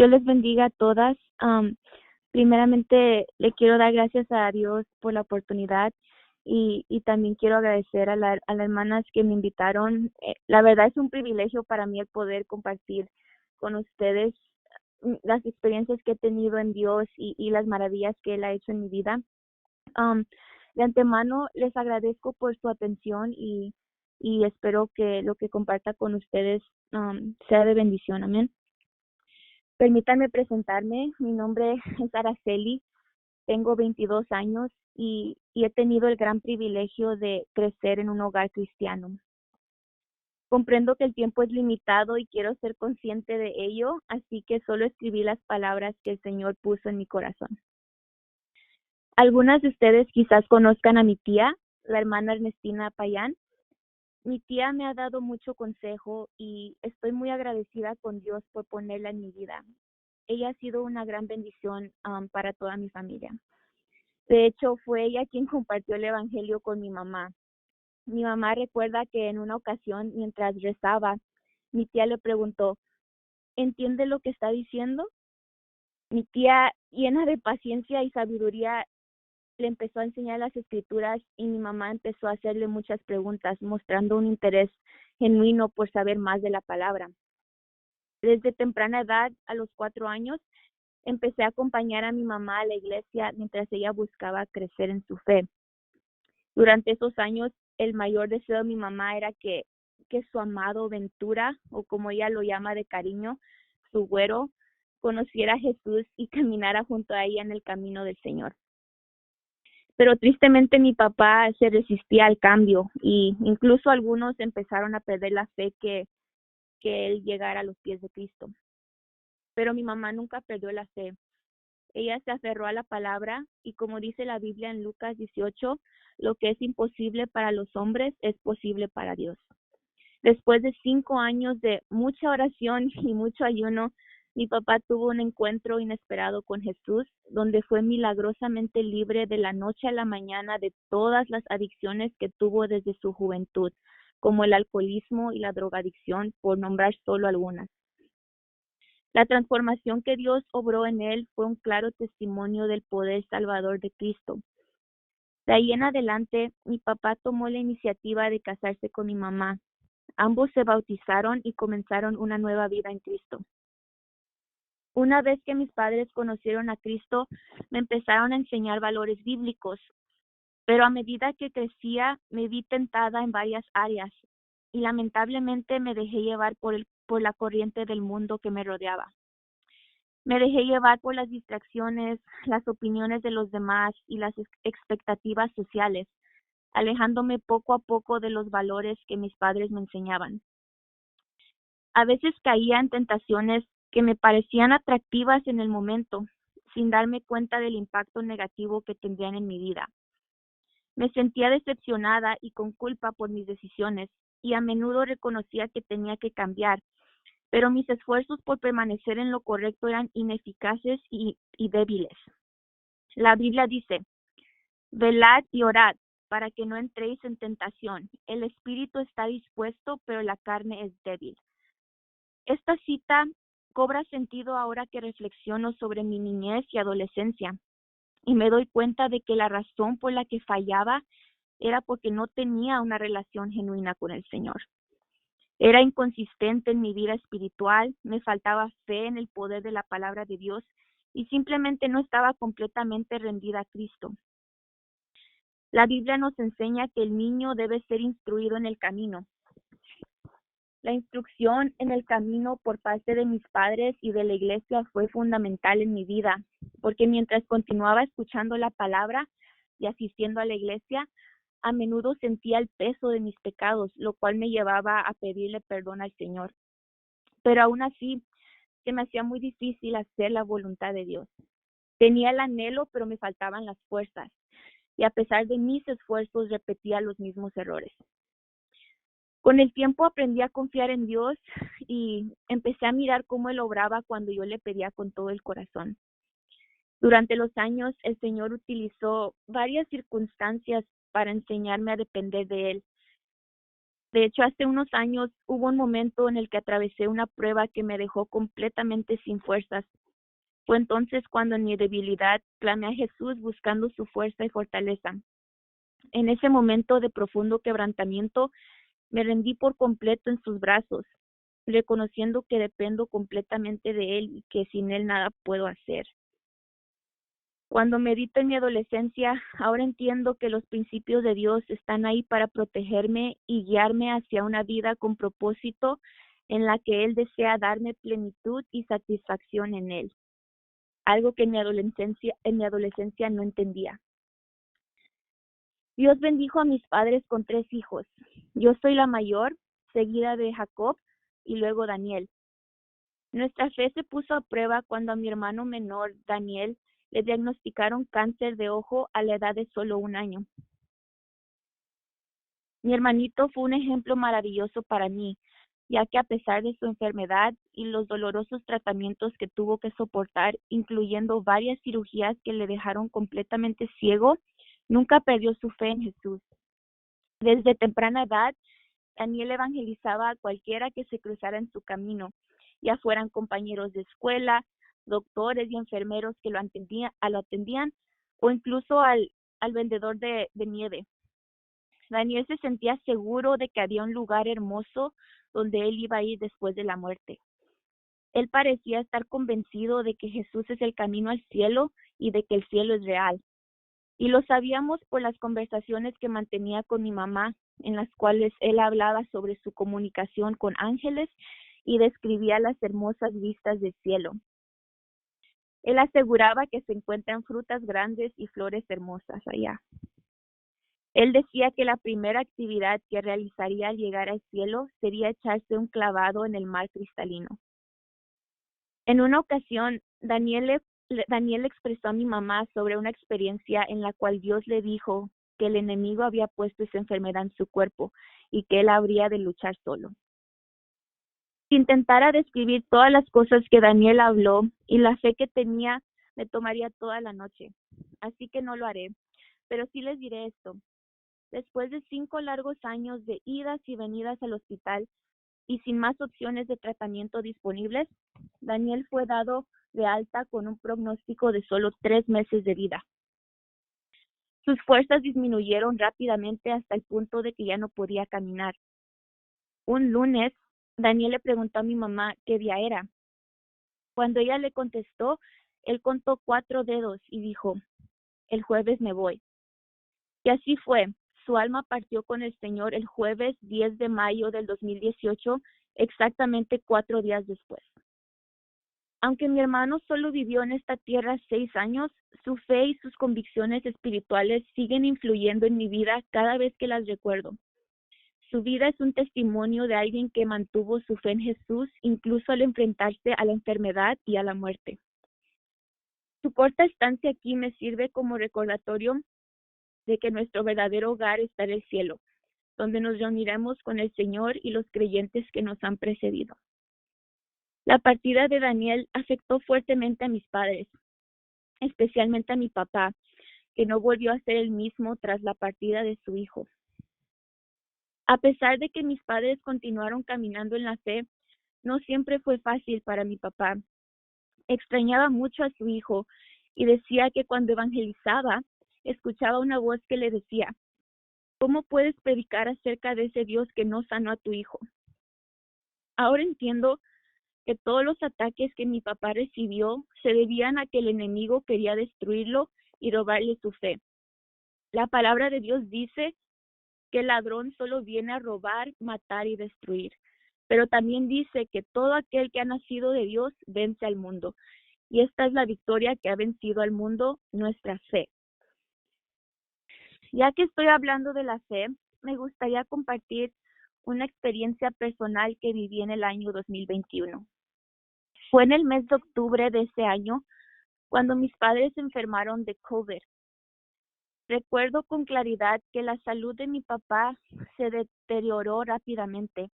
Dios les bendiga a todas. Primeramente, le quiero dar gracias a Dios por la oportunidad y también quiero agradecer a las hermanas que me invitaron. La verdad es un privilegio para mí el poder compartir con ustedes las experiencias que he tenido en Dios y las maravillas que Él ha hecho en mi vida. Um, de antemano, les agradezco por su atención y espero que lo que comparta con ustedes sea de bendición. Amén. Permítanme presentarme. Mi nombre es Araceli, tengo 22 años y he tenido el gran privilegio de crecer en un hogar cristiano. Comprendo que el tiempo es limitado y quiero ser consciente de ello, así que solo escribí las palabras que el Señor puso en mi corazón. Algunas de ustedes quizás conozcan a mi tía, la hermana Ernestina Payán. Mi tía me ha dado mucho consejo y estoy muy agradecida con Dios por ponerla en mi vida. Ella ha sido una gran bendición para toda mi familia. De hecho, fue ella quien compartió el evangelio con mi mamá. Mi mamá recuerda que en una ocasión, mientras rezaba, mi tía le preguntó, ¿entiende lo que está diciendo? Mi tía, llena de paciencia y sabiduría, le empezó a enseñar las escrituras y mi mamá empezó a hacerle muchas preguntas, mostrando un interés genuino por saber más de la palabra. Desde temprana edad, a los 4 años, empecé a acompañar a mi mamá a la iglesia mientras ella buscaba crecer en su fe. Durante esos años, el mayor deseo de mi mamá era que su amado Ventura, o como ella lo llama de cariño, su güero, conociera a Jesús y caminara junto a ella en el camino del Señor. Pero tristemente mi papá se resistía al cambio y incluso algunos empezaron a perder la fe que él llegara a los pies de Cristo. Pero mi mamá nunca perdió la fe. Ella se aferró a la palabra y como dice la Biblia en Lucas 18, lo que es imposible para los hombres es posible para Dios. Después de 5 años de mucha oración y mucho ayuno, mi papá tuvo un encuentro inesperado con Jesús, donde fue milagrosamente libre de la noche a la mañana de todas las adicciones que tuvo desde su juventud, como el alcoholismo y la drogadicción, por nombrar solo algunas. La transformación que Dios obró en él fue un claro testimonio del poder salvador de Cristo. De ahí en adelante, mi papá tomó la iniciativa de casarse con mi mamá. Ambos se bautizaron y comenzaron una nueva vida en Cristo. Una vez que mis padres conocieron a Cristo, me empezaron a enseñar valores bíblicos, pero a medida que crecía, me vi tentada en varias áreas y lamentablemente me dejé llevar por la corriente del mundo que me rodeaba. Me dejé llevar por las distracciones, las opiniones de los demás y las expectativas sociales, alejándome poco a poco de los valores que mis padres me enseñaban. A veces caía en tentaciones que me parecían atractivas en el momento, sin darme cuenta del impacto negativo que tendrían en mi vida. Me sentía decepcionada y con culpa por mis decisiones, y a menudo reconocía que tenía que cambiar, pero mis esfuerzos por permanecer en lo correcto eran ineficaces y débiles. La Biblia dice, velad y orad para que no entréis en tentación. El espíritu está dispuesto, pero la carne es débil. Esta cita cobra sentido ahora que reflexiono sobre mi niñez y adolescencia y me doy cuenta de que la razón por la que fallaba era porque no tenía una relación genuina con el Señor. Era inconsistente en mi vida espiritual, me faltaba fe en el poder de la palabra de Dios y simplemente no estaba completamente rendida a Cristo. La Biblia nos enseña que el niño debe ser instruido en el camino. La instrucción en el camino por parte de mis padres y de la iglesia fue fundamental en mi vida, porque mientras continuaba escuchando la palabra y asistiendo a la iglesia, a menudo sentía el peso de mis pecados, lo cual me llevaba a pedirle perdón al Señor. Pero aún así, se me hacía muy difícil hacer la voluntad de Dios. Tenía el anhelo, pero me faltaban las fuerzas, y a pesar de mis esfuerzos repetía los mismos errores. Con el tiempo aprendí a confiar en Dios y empecé a mirar cómo Él obraba cuando yo le pedía con todo el corazón. Durante los años, el Señor utilizó varias circunstancias para enseñarme a depender de Él. De hecho, hace unos años hubo un momento en el que atravesé una prueba que me dejó completamente sin fuerzas. Fue entonces cuando en mi debilidad clamé a Jesús buscando su fuerza y fortaleza. En ese momento de profundo quebrantamiento, me rendí por completo en sus brazos, reconociendo que dependo completamente de Él y que sin Él nada puedo hacer. Cuando medito en mi adolescencia, ahora entiendo que los principios de Dios están ahí para protegerme y guiarme hacia una vida con propósito en la que Él desea darme plenitud y satisfacción en Él, algo que en mi adolescencia no entendía. Dios bendijo a mis padres con 3 hijos. Yo soy la mayor, seguida de Jacob y luego Daniel. Nuestra fe se puso a prueba cuando a mi hermano menor, Daniel, le diagnosticaron cáncer de ojo a la edad de solo 1 año. Mi hermanito fue un ejemplo maravilloso para mí, ya que a pesar de su enfermedad y los dolorosos tratamientos que tuvo que soportar, incluyendo varias cirugías que le dejaron completamente ciego, nunca perdió su fe en Jesús. Desde temprana edad, Daniel evangelizaba a cualquiera que se cruzara en su camino, ya fueran compañeros de escuela, doctores y enfermeros que lo atendían o incluso al vendedor de nieve. Daniel se sentía seguro de que había un lugar hermoso donde él iba a ir después de la muerte. Él parecía estar convencido de que Jesús es el camino al cielo y de que el cielo es real. Y lo sabíamos por las conversaciones que mantenía con mi mamá, en las cuales él hablaba sobre su comunicación con ángeles y describía las hermosas vistas del cielo. Él aseguraba que se encuentran frutas grandes y flores hermosas allá. Él decía que la primera actividad que realizaría al llegar al cielo sería echarse un clavado en el mar cristalino. En una ocasión, Daniel expresó a mi mamá sobre una experiencia en la cual Dios le dijo que el enemigo había puesto esa enfermedad en su cuerpo y que él habría de luchar solo. Si intentara describir todas las cosas que Daniel habló y la fe que tenía, me tomaría toda la noche. Así que no lo haré, pero sí les diré esto. Después de 5 largos años de idas y venidas al hospital y sin más opciones de tratamiento disponibles, Daniel fue dado de alta con un pronóstico de solo 3 meses de vida. Sus fuerzas disminuyeron rápidamente hasta el punto de que ya no podía caminar. Un lunes, Daniel le preguntó a mi mamá qué día era. Cuando ella le contestó, él contó 4 dedos y dijo, el jueves me voy. Y así fue. Su alma partió con el Señor el jueves 10 de mayo del 2018, exactamente 4 días después. Aunque mi hermano solo vivió en esta tierra 6 años, su fe y sus convicciones espirituales siguen influyendo en mi vida cada vez que las recuerdo. Su vida es un testimonio de alguien que mantuvo su fe en Jesús incluso al enfrentarse a la enfermedad y a la muerte. Su corta estancia aquí me sirve como recordatorio de que nuestro verdadero hogar está en el cielo, donde nos reuniremos con el Señor y los creyentes que nos han precedido. La partida de Daniel afectó fuertemente a mis padres, especialmente a mi papá, que no volvió a ser el mismo tras la partida de su hijo. A pesar de que mis padres continuaron caminando en la fe, no siempre fue fácil para mi papá. Extrañaba mucho a su hijo y decía que cuando evangelizaba, escuchaba una voz que le decía, ¿cómo puedes predicar acerca de ese Dios que no sanó a tu hijo? Ahora entiendo que todos los ataques que mi papá recibió se debían a que el enemigo quería destruirlo y robarle su fe. La palabra de Dios dice que el ladrón solo viene a robar, matar y destruir. Pero también dice que todo aquel que ha nacido de Dios vence al mundo. Y esta es la victoria que ha vencido al mundo, nuestra fe. Ya que estoy hablando de la fe, me gustaría compartir una experiencia personal que viví en el año 2021. Fue en el mes de octubre de ese año cuando mis padres se enfermaron de COVID. Recuerdo con claridad que la salud de mi papá se deterioró rápidamente.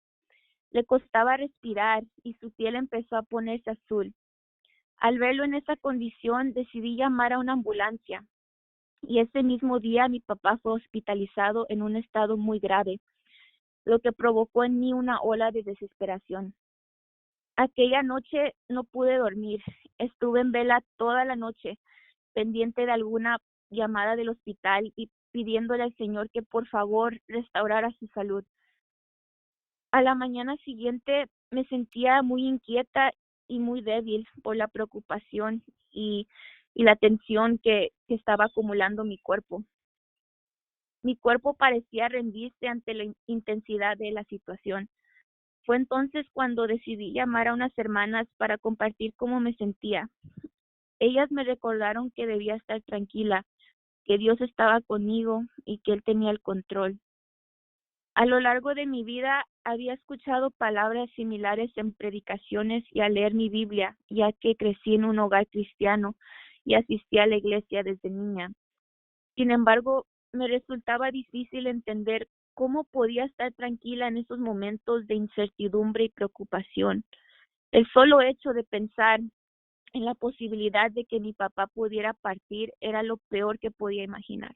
Le costaba respirar y su piel empezó a ponerse azul. Al verlo en esa condición, decidí llamar a una ambulancia. Y ese mismo día mi papá fue hospitalizado en un estado muy grave. lo que provocó en mí una ola de desesperación. Aquella noche no pude dormir. Estuve en vela toda la noche, pendiente de alguna llamada del hospital y pidiéndole al Señor que por favor restaurara su salud. A la mañana siguiente me sentía muy inquieta y muy débil por la preocupación y la tensión que estaba acumulando mi cuerpo. Mi cuerpo parecía rendirse ante la intensidad de la situación. Fue entonces cuando decidí llamar a unas hermanas para compartir cómo me sentía. Ellas me recordaron que debía estar tranquila, que Dios estaba conmigo y que Él tenía el control. A lo largo de mi vida había escuchado palabras similares en predicaciones y al leer mi Biblia, ya que crecí en un hogar cristiano y asistí a la iglesia desde niña. Sin embargo, me resultaba difícil entender cómo podía estar tranquila en esos momentos de incertidumbre y preocupación. El solo hecho de pensar en la posibilidad de que mi papá pudiera partir era lo peor que podía imaginar.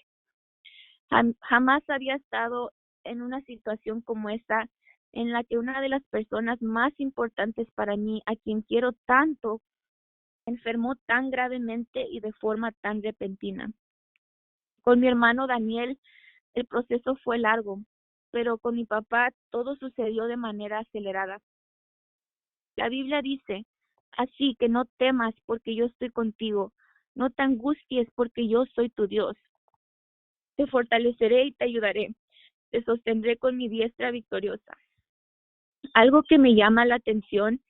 Jamás había estado en una situación como esta en la que una de las personas más importantes para mí, a quien quiero tanto, enfermó tan gravemente y de forma tan repentina. Con mi hermano Daniel, el proceso fue largo, pero con mi papá todo sucedió de manera acelerada. La Biblia dice, así que no temas porque yo estoy contigo, no te angusties porque yo soy tu Dios. Te fortaleceré y te ayudaré, te sostendré con mi diestra victoriosa. Algo que me llama la atención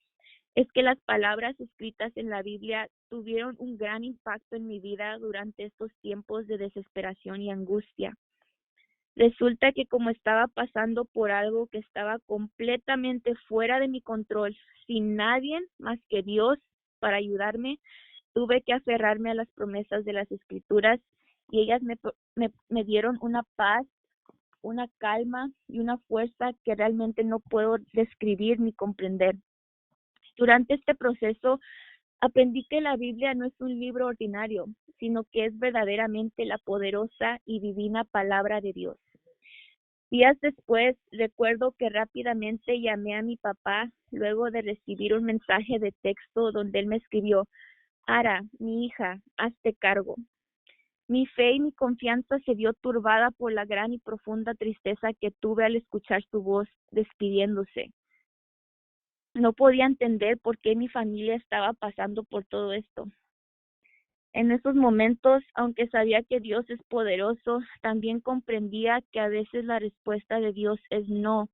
es que las palabras escritas en la Biblia tuvieron un gran impacto en mi vida durante estos tiempos de desesperación y angustia. Resulta que como estaba pasando por algo que estaba completamente fuera de mi control, sin nadie más que Dios para ayudarme, tuve que aferrarme a las promesas de las Escrituras y ellas me dieron una paz, una calma y una fuerza que realmente no puedo describir ni comprender. Durante este proceso aprendí que la Biblia no es un libro ordinario, sino que es verdaderamente la poderosa y divina palabra de Dios. Días después, recuerdo que rápidamente llamé a mi papá luego de recibir un mensaje de texto donde él me escribió, Ara, mi hija, hazte cargo. Mi fe y mi confianza se vio turbada por la gran y profunda tristeza que tuve al escuchar su voz despidiéndose. No podía entender por qué mi familia estaba pasando por todo esto. En esos momentos, aunque sabía que Dios es poderoso, también comprendía que a veces la respuesta de Dios es no.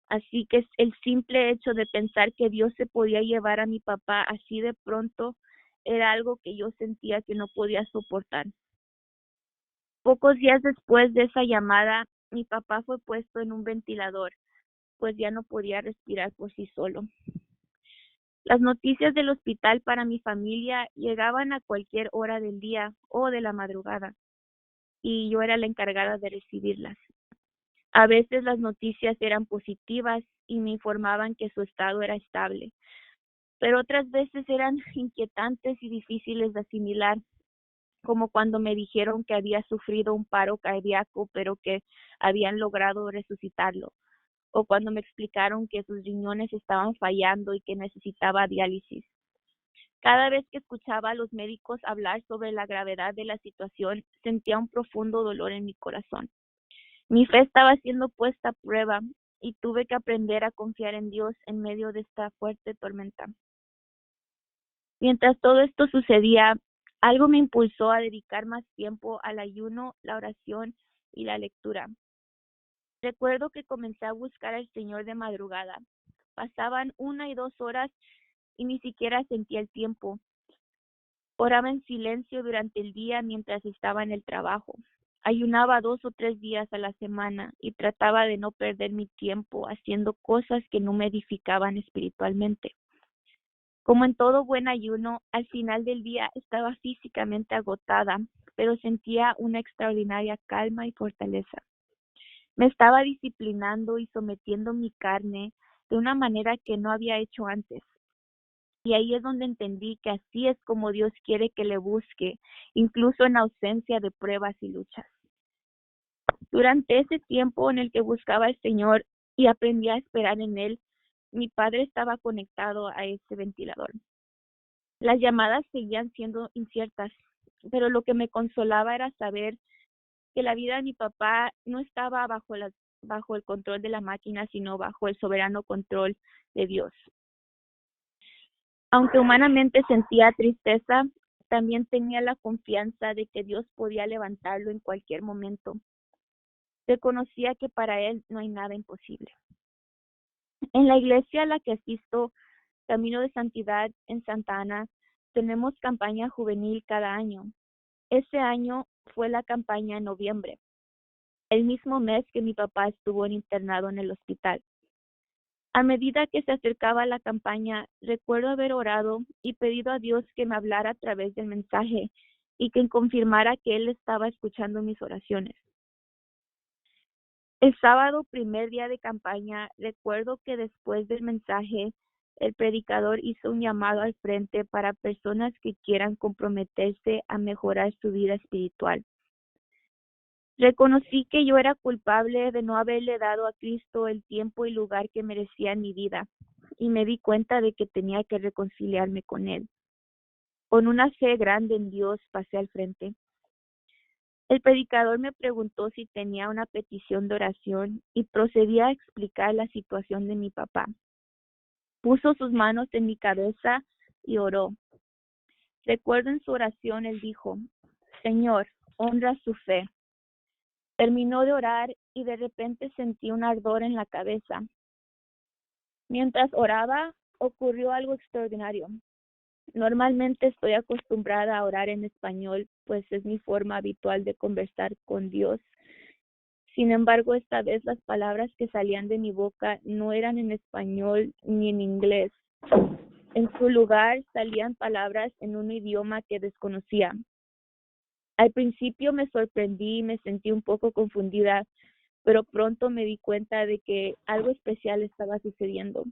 Así que el simple hecho de pensar que Dios se podía llevar a mi papá así de pronto era algo que yo sentía que no podía soportar. Pocos días después de esa llamada, mi papá fue puesto en un ventilador, pues ya no podía respirar por sí solo. Las noticias del hospital para mi familia llegaban a cualquier hora del día o de la madrugada, y yo era la encargada de recibirlas. A veces las noticias eran positivas y me informaban que su estado era estable, pero otras veces eran inquietantes y difíciles de asimilar, como cuando me dijeron que había sufrido un paro cardíaco, pero que habían logrado resucitarlo, o cuando me explicaron que sus riñones estaban fallando y que necesitaba diálisis. Cada vez que escuchaba a los médicos hablar sobre la gravedad de la situación, sentía un profundo dolor en mi corazón. Mi fe estaba siendo puesta a prueba y tuve que aprender a confiar en Dios en medio de esta fuerte tormenta. Mientras todo esto sucedía, algo me impulsó a dedicar más tiempo al ayuno, la oración y la lectura. Recuerdo que comencé a buscar al Señor de madrugada. Pasaban 1 y 2 horas y ni siquiera sentía el tiempo. Oraba en silencio durante el día mientras estaba en el trabajo. Ayunaba 2 o 3 días a la semana y trataba de no perder mi tiempo haciendo cosas que no me edificaban espiritualmente. Como en todo buen ayuno, al final del día estaba físicamente agotada, pero sentía una extraordinaria calma y fortaleza. Me estaba disciplinando y sometiendo mi carne de una manera que no había hecho antes. Y ahí es donde entendí que así es como Dios quiere que le busque, incluso en ausencia de pruebas y luchas. Durante ese tiempo en el que buscaba al Señor, y aprendí a esperar en él. Mi padre estaba conectado a ese ventilador. Las llamadas seguían siendo inciertas, pero lo que me consolaba era saber que la vida de mi papá no estaba bajo el control de la máquina, sino bajo el soberano control de Dios. Aunque humanamente sentía tristeza, también tenía la confianza de que Dios podía levantarlo en cualquier momento. Reconocía que para Él no hay nada imposible. En la iglesia a la que asisto, Camino de Santidad en Santa Ana, tenemos campaña juvenil cada año. Ese año fue la campaña en noviembre, el mismo mes que mi papá estuvo internado en el hospital. A medida que se acercaba la campaña, recuerdo haber orado y pedido a Dios que me hablara a través del mensaje y que confirmara que Él estaba escuchando mis oraciones. El sábado, primer día de campaña, recuerdo que después del mensaje, el predicador hizo un llamado al frente para personas que quieran comprometerse a mejorar su vida espiritual. Reconocí que yo era culpable de no haberle dado a Cristo el tiempo y lugar que merecía en mi vida, y me di cuenta de que tenía que reconciliarme con Él. Con una fe grande en Dios pasé al frente. El predicador me preguntó si tenía una petición de oración y procedí a explicar la situación de mi papá. Puso sus manos en mi cabeza y oró. Recuerdo en su oración, él dijo: Señor, honra su fe. Terminó de orar y de repente sentí un ardor en la cabeza. Mientras oraba, ocurrió algo extraordinario. Normalmente estoy acostumbrada a orar en español, pues es mi forma habitual de conversar con Dios. Sin embargo, esta vez las palabras que salían de mi boca no eran en español ni en inglés. En su lugar salían palabras en un idioma que desconocía. Al principio me sorprendí y me sentí un poco confundida, pero pronto me di cuenta de que algo especial estaba sucediendo.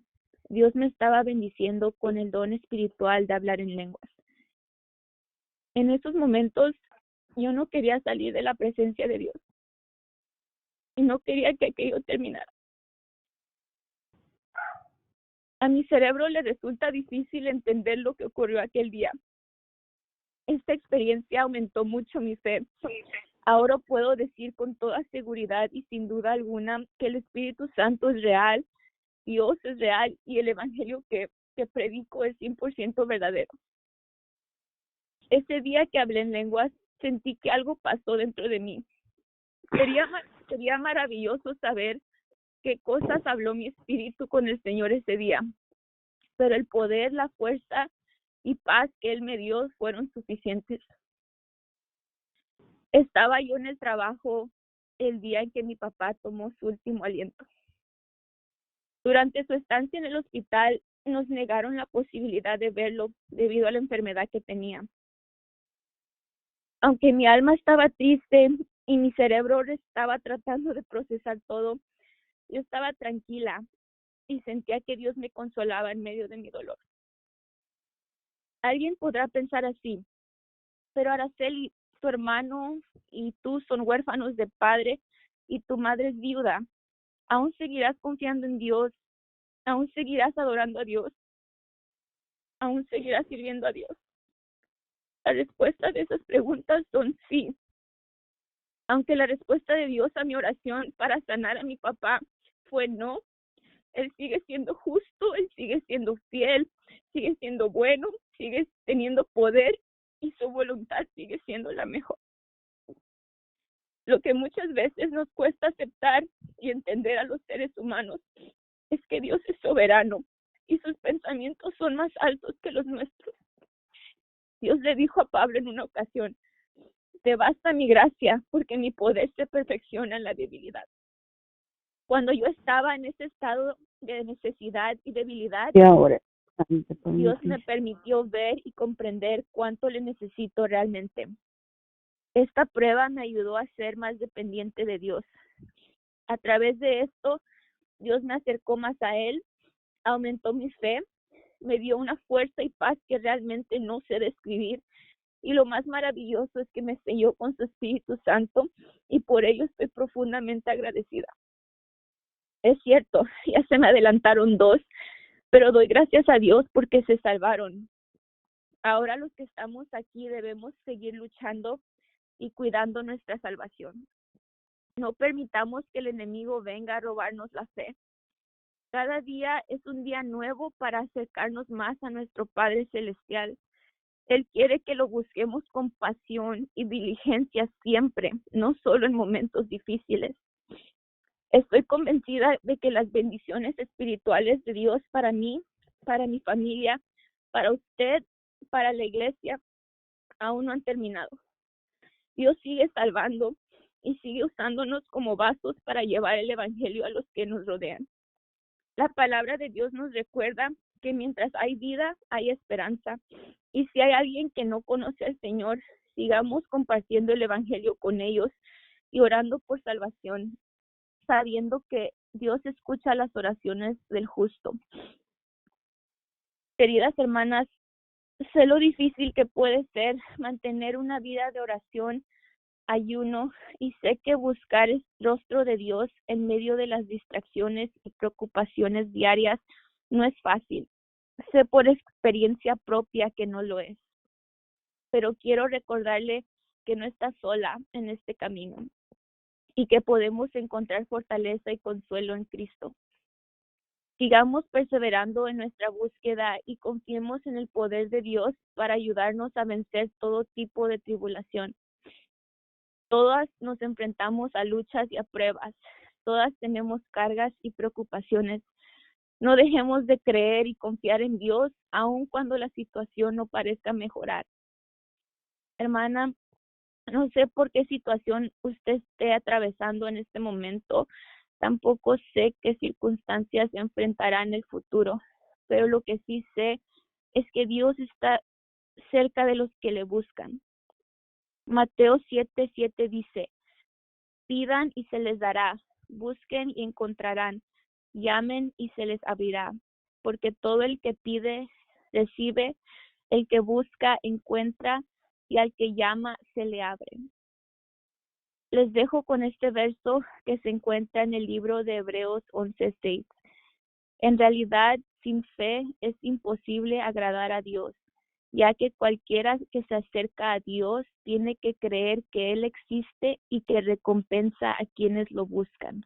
Dios me estaba bendiciendo con el don espiritual de hablar en lenguas. En esos momentos yo no quería salir de la presencia de Dios y no quería que aquello terminara. A mi cerebro le resulta difícil entender lo que ocurrió aquel día. Esta experiencia aumentó mucho mi fe. Ahora puedo decir con toda seguridad y sin duda alguna que el Espíritu Santo es real, Dios es real y el Evangelio que predico es 100% verdadero. Ese día que hablé en lenguas, sentí que algo pasó dentro de mí. Sería maravilloso saber qué cosas habló mi espíritu con el Señor ese día, pero el poder, la fuerza y paz que Él me dio fueron suficientes. Estaba yo en el trabajo el día en que mi papá tomó su último aliento. Durante su estancia en el hospital, nos negaron la posibilidad de verlo debido a la enfermedad que tenía. Aunque mi alma estaba triste y mi cerebro estaba tratando de procesar todo, yo estaba tranquila y sentía que Dios me consolaba en medio de mi dolor. Alguien podrá pensar así, pero Araceli, tu hermano y tú son huérfanos de padre y tu madre es viuda. ¿Aún seguirás confiando en Dios? ¿Aún seguirás adorando a Dios? ¿Aún seguirás sirviendo a Dios? La respuesta de esas preguntas son sí. Aunque la respuesta de Dios a mi oración para sanar a mi papá fue no, Él sigue siendo justo, Él sigue siendo fiel, sigue siendo bueno, sigue teniendo poder y su voluntad sigue siendo la mejor. Lo que muchas veces nos cuesta aceptar y entender a los seres humanos es que Dios es soberano y sus pensamientos son más altos que los nuestros. Dios le dijo a Pablo en una ocasión: te basta mi gracia, porque mi poder se perfecciona en la debilidad. Cuando yo estaba en ese estado de necesidad y debilidad, Y ahora, Dios me permitió ver y comprender cuánto le necesito realmente. Esta prueba me ayudó a ser más dependiente de Dios. A través de esto, Dios me acercó más a Él, aumentó mi fe, me dio una fuerza y paz que realmente no sé describir. Y lo más maravilloso es que me selló con su Espíritu Santo y por ello estoy profundamente agradecida. Es cierto, ya se me adelantaron dos, pero doy gracias a Dios porque se salvaron. Ahora los que estamos aquí debemos seguir luchando y cuidando nuestra salvación. No permitamos que el enemigo venga a robarnos la fe. Cada día es un día nuevo para acercarnos más a nuestro Padre Celestial. Él quiere que lo busquemos con pasión y diligencia siempre, no solo en momentos difíciles. Estoy convencida de que las bendiciones espirituales de Dios para mí, para mi familia, para usted, para la iglesia, aún no han terminado. Dios sigue salvando y sigue usándonos como vasos para llevar el evangelio a los que nos rodean. La palabra de Dios nos recuerda que mientras hay vida, hay esperanza. Y si hay alguien que no conoce al Señor, sigamos compartiendo el evangelio con ellos y orando por salvación, sabiendo que Dios escucha las oraciones del justo. Queridas hermanas, sé lo difícil que puede ser mantener una vida de oración, ayuno, y sé que buscar el rostro de Dios en medio de las distracciones y preocupaciones diarias no es fácil. Sé por experiencia propia que no lo es, pero quiero recordarle que no está sola en este camino y que podemos encontrar fortaleza y consuelo en Cristo. Sigamos perseverando en nuestra búsqueda y confiemos en el poder de Dios para ayudarnos a vencer todo tipo de tribulación. Todas nos enfrentamos a luchas y a pruebas. Todas tenemos cargas y preocupaciones. No dejemos de creer y confiar en Dios, aun cuando la situación no parezca mejorar. Hermana, no sé por qué situación usted esté atravesando en este momento. Tampoco sé qué circunstancias se enfrentará en el futuro. Pero lo que sí sé es que Dios está cerca de los que le buscan. Mateo 7:7 dice: pidan y se les dará, busquen y encontrarán, llamen y se les abrirá, porque todo el que pide, recibe, el que busca, encuentra, y al que llama, se le abre. Les dejo con este verso que se encuentra en el libro de Hebreos 11:6. En realidad, sin fe es imposible agradar a Dios, ya que cualquiera que se acerca a Dios tiene que creer que Él existe y que recompensa a quienes lo buscan.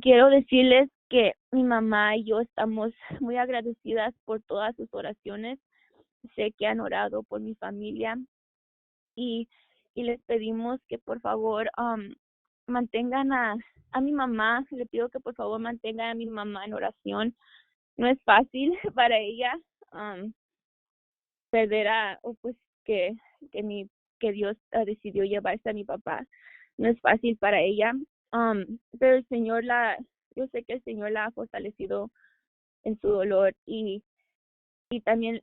Quiero decirles que mi mamá y yo estamos muy agradecidas por todas sus oraciones. Sé que han orado por mi familia y, y les pedimos que por favor mantengan a mi mamá, le pido que por favor mantengan a mi mamá en oración. No es fácil para ella perder o pues que, que, mi, que Dios decidió llevarse a mi papá. No es fácil para ella, pero yo sé que el Señor la ha fortalecido en su dolor y también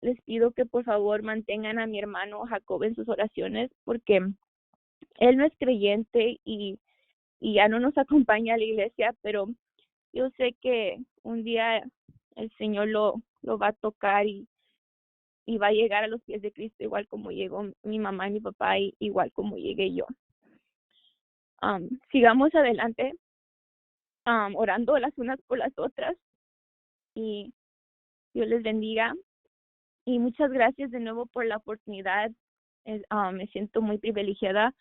les pido que por favor mantengan a mi hermano Jacob en sus oraciones porque él no es creyente y ya no nos acompaña a la iglesia, pero yo sé que un día el Señor lo va a tocar y va a llegar a los pies de Cristo igual como llegó mi mamá y mi papá y igual como llegué yo. Sigamos adelante orando las unas por las otras y Dios les bendiga y muchas gracias de nuevo por la oportunidad. Me siento muy privilegiada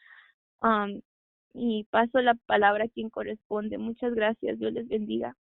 y paso la palabra a quien corresponde. Muchas gracias. Dios les bendiga.